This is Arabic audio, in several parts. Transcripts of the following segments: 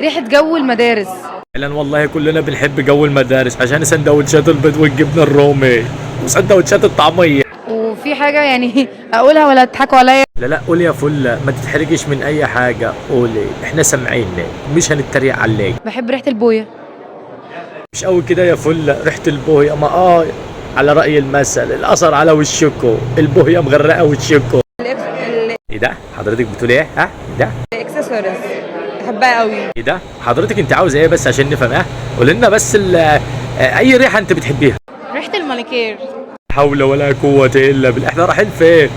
ريحة جو المدارس. فعلا والله كلنا بنحب جو المدارس عشان سندوتشات البيض والجبنه الرومي وسندوتشات الطعميه. وفي حاجة يعني اقولها ولا تضحكوا عليا؟ لا لا، قولي يا فله، ما تتحرجش من اي حاجه، قولي احنا سامعينك مش هنتريق عليك. بحب ريحة البوية. مش قوي كده يا فله، ريحه البوهيه ما على راي المثل الاثر على وشكو، البوهيه مغرقه وشكو. ايه ده حضرتك بتقول ايه؟ ها ده الاكسسوارز بحبها قوي. ايه ده حضرتك انت عاوز ايه بس عشان نفهم؟ قول لنا بس اي ريحه انت بتحبيها. ريحة المانيكير. حول ولا قوه الا بالله، احنا رايحين فين؟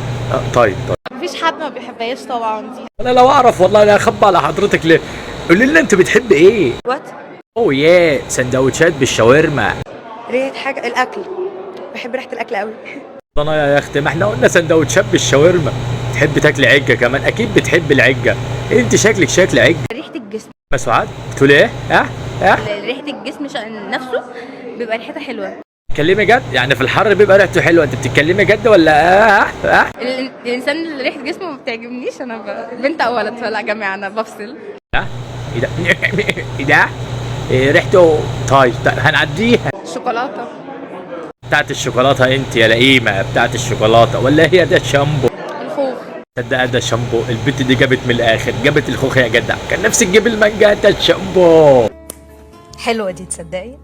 طيب مفيش حد ما بيحبهاش طبعا دي. انا لو اعرف والله لا اخبى على حضرتك ليه. قولي لنا انت بتحب ايه؟ وات؟ اوه ياه، سندوتشات بالشاورما. ريحة حاجة الأكل. بحب ريحة الأكل قوي. انا يا اختي ما احنا قلنا سندوتشات بالشاورما. تحب تاكل عجه كمان، اكيد بتحب العجه. انت شكلك شكل عجه. ريحة الجسم. مسعاد بتقول ايه؟ ريحة الجسم نفسه بيبقى ريحتها حلوة. بتتكلمي جد؟ يعني في الحر بيبقى ريحته حلوه، انت بتتكلمي جد ولا الإنسان اللي ريحة جسمه ما بتعجبنيش. أنا بنت أو ولد فلا جماعة أنا بفصل. ايه ده؟ ايه ده؟ ريحته طيب هنعديها. شوكولاتة. بتاعت الشوكولاته انت يا لئيمه، بتاعت الشوكولاته ولا هي ده شامبو؟ الخوخ. تصدق ده شامبو، البت دي جابت من الاخر، جابت الخوخ يا جدع، كان نفسي تجيب المانجا ده شامبو. حلوة دي تصدقي.